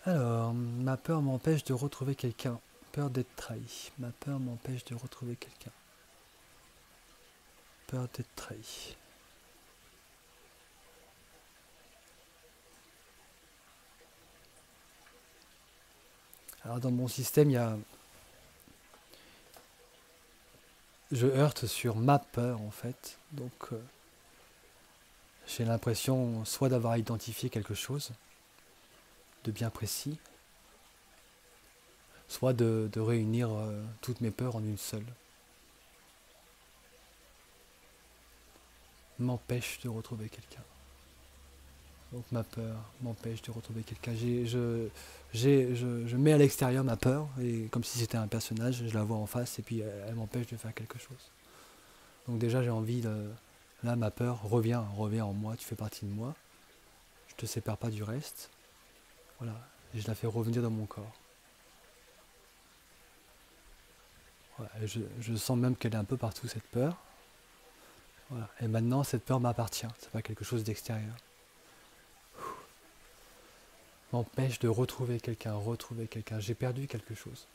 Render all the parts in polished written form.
Alors, ma peur m'empêche de retrouver quelqu'un. Peur d'être trahi. Ma peur m'empêche de retrouver quelqu'un. Peur d'être trahi. Alors dans mon système, il y a... Je heurte sur ma peur en fait. Donc j'ai l'impression soit d'avoir identifié quelque chose de bien précis, soit de réunir toutes mes peurs en une seule. M'empêche de retrouver quelqu'un. Donc ma peur m'empêche de retrouver quelqu'un. Je mets à l'extérieur ma peur, et comme si c'était un personnage, je la vois en face, et puis elle m'empêche de faire quelque chose. Donc déjà j'ai envie de... Là ma peur revient en moi, tu fais partie de moi. Je te sépare pas du reste. Voilà. Et je la fais revenir dans mon corps. Voilà. Et je sens même qu'elle est un peu partout cette peur. Voilà. Et maintenant cette peur m'appartient. C'est pas quelque chose d'extérieur. M'empêche de retrouver quelqu'un. J'ai perdu quelque chose.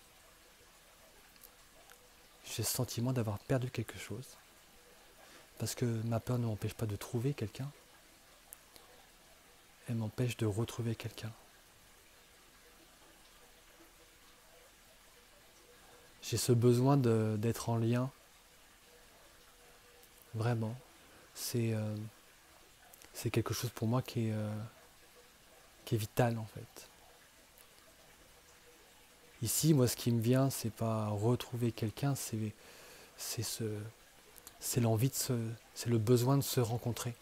J'ai le sentiment d'avoir perdu quelque chose. Parce que ma peur ne m'empêche pas de trouver quelqu'un. Elle m'empêche de retrouver quelqu'un. J'ai ce besoin d'être en lien. Vraiment. C'est quelque chose pour moi qui est vital en fait. Ici, moi, ce qui me vient, c'est pas retrouver quelqu'un, c'est ce, c'est l'envie c'est le besoin de se rencontrer.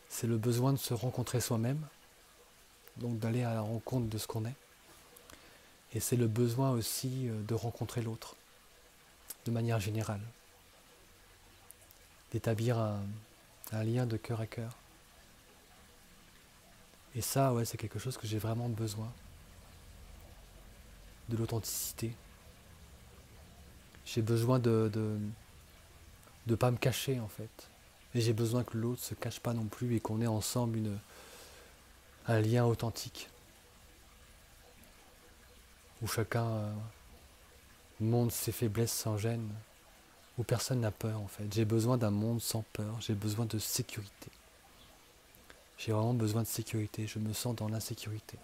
C'est le besoin de se rencontrer soi-même, donc d'aller à la rencontre de ce qu'on est. Et c'est le besoin aussi de rencontrer l'autre, de manière générale. D'établir un lien de cœur à cœur. Et ça, ouais, c'est quelque chose que j'ai vraiment besoin. De l'authenticité. J'ai besoin de pas me cacher en fait. Et j'ai besoin que l'autre se cache pas non plus et qu'on ait ensemble un lien authentique. Où chacun montre ses faiblesses sans gêne. Où personne n'a peur en fait. J'ai besoin d'un monde sans peur. J'ai besoin de sécurité. J'ai vraiment besoin de sécurité. Je me sens dans l'insécurité.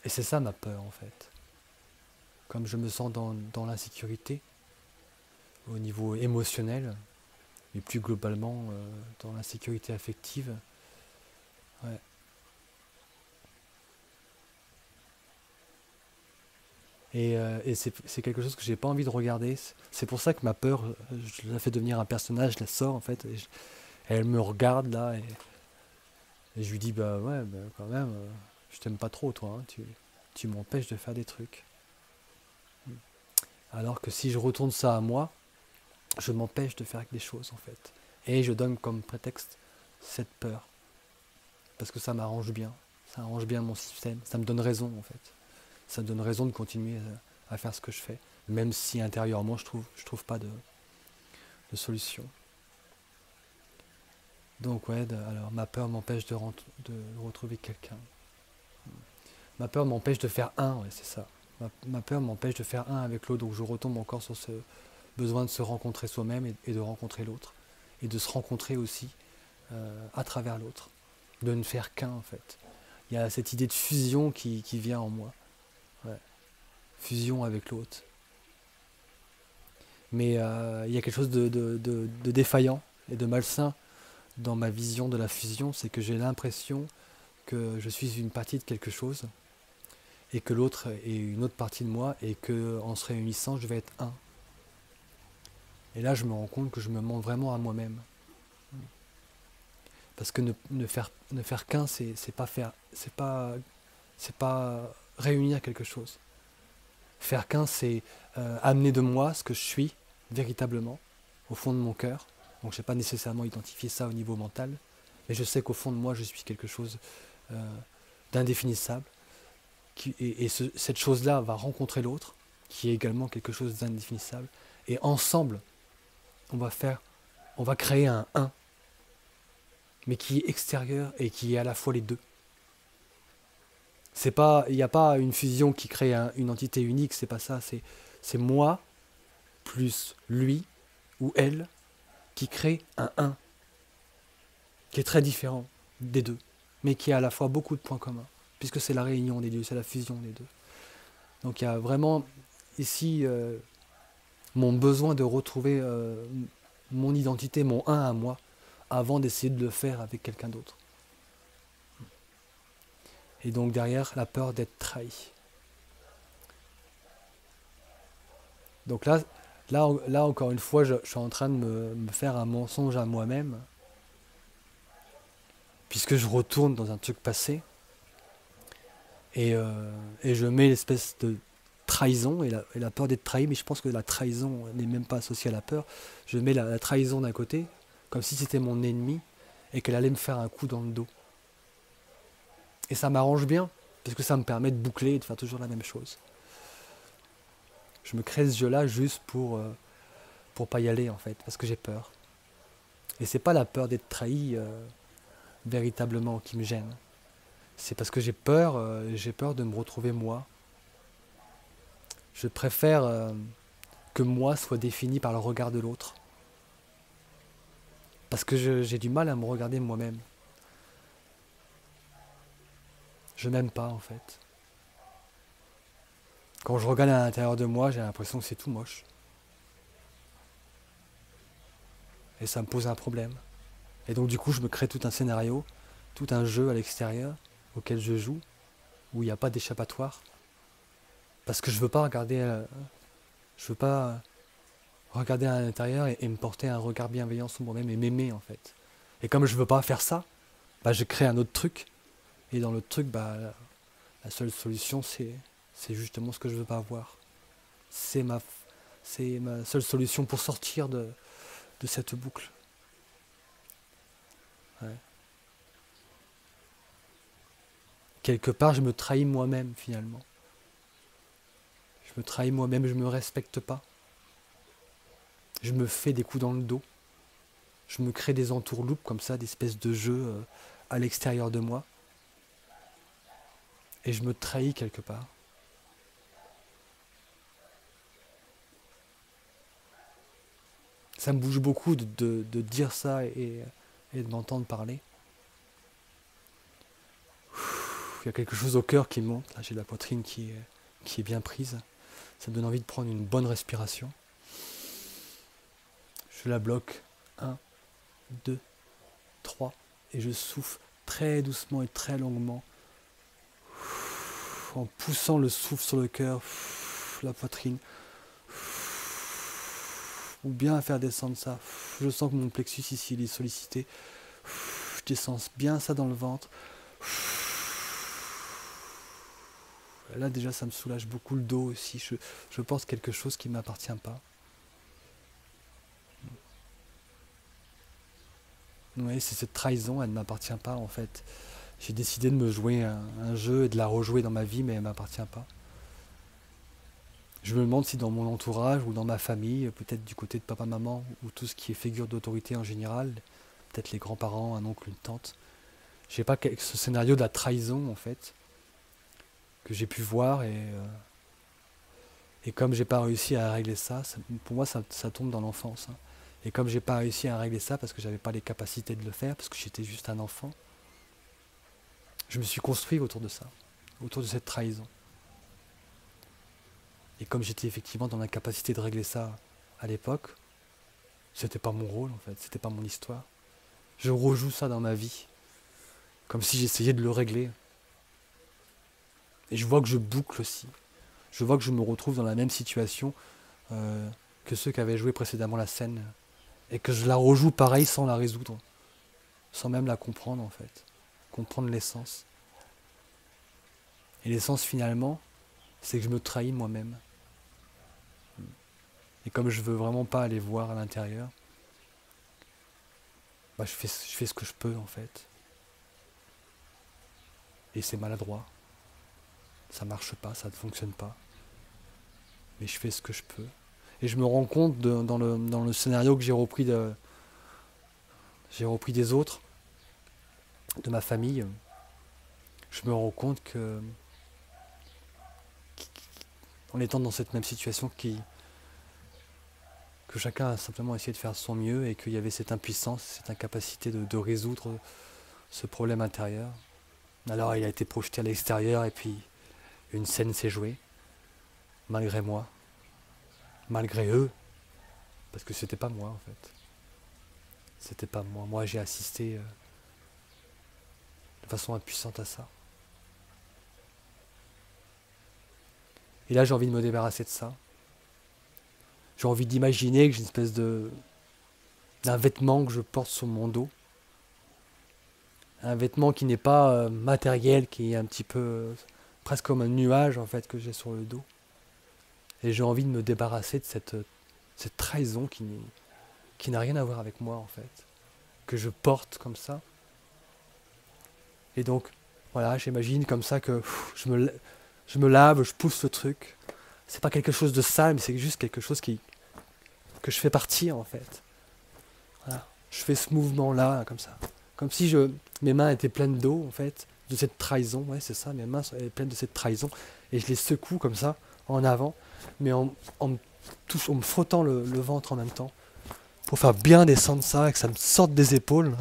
Et c'est ça ma peur en fait. Comme je me sens dans l'insécurité, au niveau émotionnel, mais plus globalement dans l'insécurité affective, ouais. Et c'est quelque chose que j'ai pas envie de regarder. C'est pour ça que ma peur, je la fais devenir un personnage, je la sors en fait. Et elle me regarde là et je lui dis bah ouais, bah, quand même, je t'aime pas trop toi, hein, tu m'empêches de faire des trucs. Alors que si je retourne ça à moi, je m'empêche de faire des choses en fait. Et je donne comme prétexte cette peur. Parce que ça m'arrange bien. Ça arrange bien mon système. Ça me donne raison en fait. Ça me donne raison de continuer à faire ce que je fais. Même si intérieurement je trouve pas de solution. Donc ouais, alors ma peur m'empêche de retrouver quelqu'un. Ma peur m'empêche de faire un, ouais, c'est ça. Ma peur m'empêche de faire un avec l'autre. Donc je retombe encore sur ce besoin de se rencontrer soi-même et de rencontrer l'autre. Et de se rencontrer aussi à travers l'autre. De ne faire qu'un en fait. Il y a cette idée de fusion qui vient en moi. Ouais. Fusion avec l'autre. Mais il y a quelque chose de défaillant et de malsain dans ma vision de la fusion, c'est que j'ai l'impression que je suis une partie de quelque chose et que l'autre est une autre partie de moi et que en se réunissant, je vais être un. Et là, je me rends compte que je me mens vraiment à moi-même. Parce que ne faire qu'un, c'est pas réunir quelque chose. Faire qu'un, c'est amener de moi ce que je suis véritablement, au fond de mon cœur. Donc je n'ai pas nécessairement identifié ça au niveau mental, mais je sais qu'au fond de moi, je suis quelque chose d'indéfinissable. Cette chose-là va rencontrer l'autre, qui est également quelque chose d'indéfinissable. Et ensemble, on va créer un 1. mais qui est extérieur et qui est à la fois les deux. C'est pas, il n'y a pas une fusion qui crée une entité unique, c'est pas ça, c'est moi plus lui ou elle qui crée un 1, qui est très différent des deux, mais qui a à la fois beaucoup de points communs, puisque c'est la réunion des deux, c'est la fusion des deux. Donc il y a vraiment ici mon besoin de retrouver mon identité, mon 1 à moi, avant d'essayer de le faire avec quelqu'un d'autre. Et donc derrière, la peur d'être trahi. Donc là encore une fois, je suis en train de me faire un mensonge à moi-même, puisque je retourne dans un truc passé, et je mets l'espèce de trahison, et la peur d'être trahi, mais je pense que la trahison n'est même pas associée à la peur. Je mets la trahison d'un côté, comme si c'était mon ennemi, et qu'elle allait me faire un coup dans le dos. Et ça m'arrange bien, parce que ça me permet de boucler et de faire toujours la même chose. Je me crée ce jeu-là juste pour pas y aller, en fait, parce que j'ai peur. Et c'est pas la peur d'être trahi véritablement qui me gêne. C'est parce que j'ai peur de me retrouver moi. Je préfère que moi soit défini par le regard de l'autre. Parce que j'ai du mal à me regarder moi-même. Je m'aime pas, en fait. Quand je regarde à l'intérieur de moi, j'ai l'impression que c'est tout moche. Et ça me pose un problème. Et donc du coup, je me crée tout un scénario, tout un jeu à l'extérieur, auquel je joue, où il n'y a pas d'échappatoire. Parce que je veux pas regarder, je veux pas regarder à l'intérieur et me porter un regard bienveillant sur moi-même et m'aimer, en fait. Et comme je veux pas faire ça, bah, je crée un autre truc. Et dans l'autre truc, bah, la seule solution, c'est justement ce que je veux pas avoir. C'est ma seule solution pour sortir de cette boucle. Ouais. Quelque part, je me trahis moi-même, finalement. Je me trahis moi-même, je me respecte pas. Je me fais des coups dans le dos. Je me crée des entourloupes comme ça, des espèces de jeux à l'extérieur de moi. Et je me trahis quelque part. Ça me bouge beaucoup de dire ça et de m'entendre parler. Il y a quelque chose au cœur qui monte. Là, j'ai la poitrine qui est bien prise. Ça me donne envie de prendre une bonne respiration. Je la bloque. 1, 2, 3. Et je souffle très doucement et très longuement. En poussant le souffle sur le cœur, la poitrine. Ou bien à faire descendre ça. Je sens que mon plexus ici il est sollicité. Je descends bien ça dans le ventre. Là déjà ça me soulage beaucoup le dos aussi. Je porte quelque chose qui ne m'appartient pas. Oui, c'est cette trahison, elle ne m'appartient pas en fait. J'ai décidé de me jouer un jeu et de la rejouer dans ma vie, mais elle ne m'appartient pas. Je me demande si dans mon entourage ou dans ma famille, peut-être du côté de papa-maman, ou tout ce qui est figure d'autorité en général, peut-être les grands-parents, un oncle, une tante, j'ai pas ce scénario de la trahison en fait, que j'ai pu voir et comme j'ai pas réussi à régler ça, pour moi ça tombe dans l'enfance. Hein. Et comme j'ai pas réussi à régler ça parce que j'avais pas les capacités de le faire, parce que j'étais juste un enfant, je me suis construit autour de ça, autour de cette trahison. Et comme j'étais effectivement dans l'incapacité de régler ça à l'époque, c'était pas mon rôle en fait, c'était pas mon histoire. Je rejoue ça dans ma vie, comme si j'essayais de le régler. Et je vois que je boucle aussi. Je vois que je me retrouve dans la même situation que ceux qui avaient joué précédemment la scène. Et que je la rejoue pareil sans la résoudre. Sans même la comprendre en fait. Comprendre l'essence. Et l'essence finalement, c'est que je me trahis moi-même. Et comme je veux vraiment pas aller voir à l'intérieur, bah je fais ce que je peux en fait. Et c'est maladroit. Ça marche pas, ça ne fonctionne pas. Mais je fais ce que je peux. Et je me rends compte dans le scénario que j'ai repris des autres, de ma famille, je me rends compte en étant dans cette même situation, que chacun a simplement essayé de faire son mieux et qu'il y avait cette impuissance, cette incapacité de résoudre ce problème intérieur. Alors il a été projeté à l'extérieur et puis une scène s'est jouée, malgré moi, malgré eux, parce que c'était pas moi en fait. C'était pas moi. Moi j'ai assisté de façon impuissante à ça. Et là j'ai envie de me débarrasser de ça. J'ai envie d'imaginer que j'ai une espèce d'un vêtement que je porte sur mon dos. Un vêtement qui n'est pas matériel, qui est un petit peu presque comme un nuage en fait que j'ai sur le dos. Et j'ai envie de me débarrasser de cette trahison qui n'a rien à voir avec moi en fait, que je porte comme ça. Et donc voilà, j'imagine comme ça que je me lave, je pousse le truc. C'est pas quelque chose de sale, mais c'est juste quelque chose que je fais partir en fait. Voilà. Je fais ce mouvement-là, comme ça. Comme si mes mains étaient pleines d'eau, en fait, de cette trahison. Ouais, c'est ça, mes mains sont pleines de cette trahison. Et je les secoue comme ça, en avant, mais en me frottant le ventre en même temps, pour faire bien descendre ça, et que ça me sorte des épaules.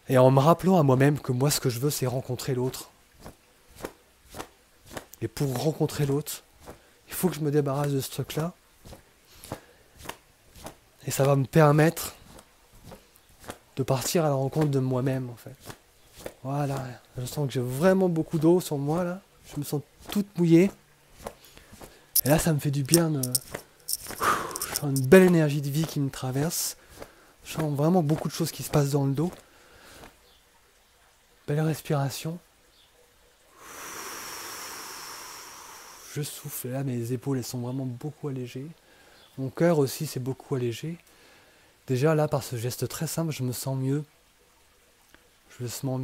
Et en me rappelant à moi-même que moi, ce que je veux, c'est rencontrer l'autre. Et pour rencontrer l'autre, il faut que je me débarrasse de ce truc-là. Et ça va me permettre de partir à la rencontre de moi-même, en fait. Voilà, je sens que j'ai vraiment beaucoup d'eau sur moi, là. Je me sens toute mouillée. Et là, ça me fait du bien. Je sens une belle énergie de vie qui me traverse. Je sens vraiment beaucoup de choses qui se passent dans le dos. Belle respiration. Je souffle. Et là, mes épaules, elles sont vraiment beaucoup allégées. Mon cœur aussi, c'est beaucoup allégé. Déjà, là, par ce geste très simple, je me sens mieux. Je me sens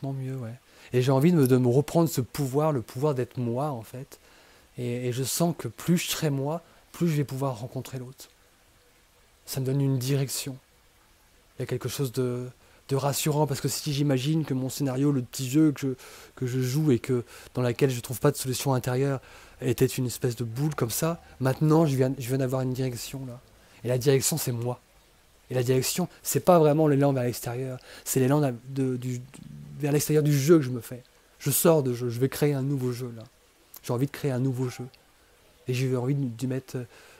mieux, ouais. Et j'ai envie de me reprendre ce pouvoir, le pouvoir d'être moi, en fait. Et je sens que plus je serai moi, plus je vais pouvoir rencontrer l'autre. Ça me donne une direction. Il y a quelque chose de rassurant, parce que si j'imagine que mon scénario, le petit jeu que je joue et dans laquelle je ne trouve pas de solution intérieure, était une espèce de boule comme ça, maintenant je viens d'avoir une direction là. Et la direction, c'est moi. Et la direction, c'est pas vraiment l'élan vers l'extérieur, c'est l'élan vers l'extérieur du jeu que je me fais. Je sors de jeu, je vais créer un nouveau jeu là. J'ai envie de créer un nouveau jeu. Et j'ai envie de mettre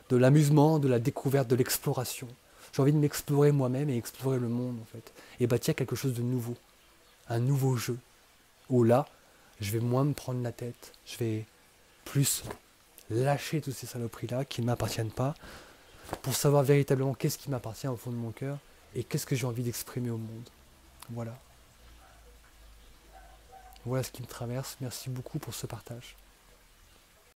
de l'amusement, de la découverte, de l'exploration. J'ai envie de m'explorer moi-même et explorer le monde en fait. Et bâtir quelque chose de nouveau. Un nouveau jeu. Où là, je vais moins me prendre la tête. Je vais plus lâcher toutes ces saloperies-là qui ne m'appartiennent pas, pour savoir véritablement qu'est-ce qui m'appartient au fond de mon cœur et qu'est-ce que j'ai envie d'exprimer au monde. Voilà. Voilà ce qui me traverse. Merci beaucoup pour ce partage.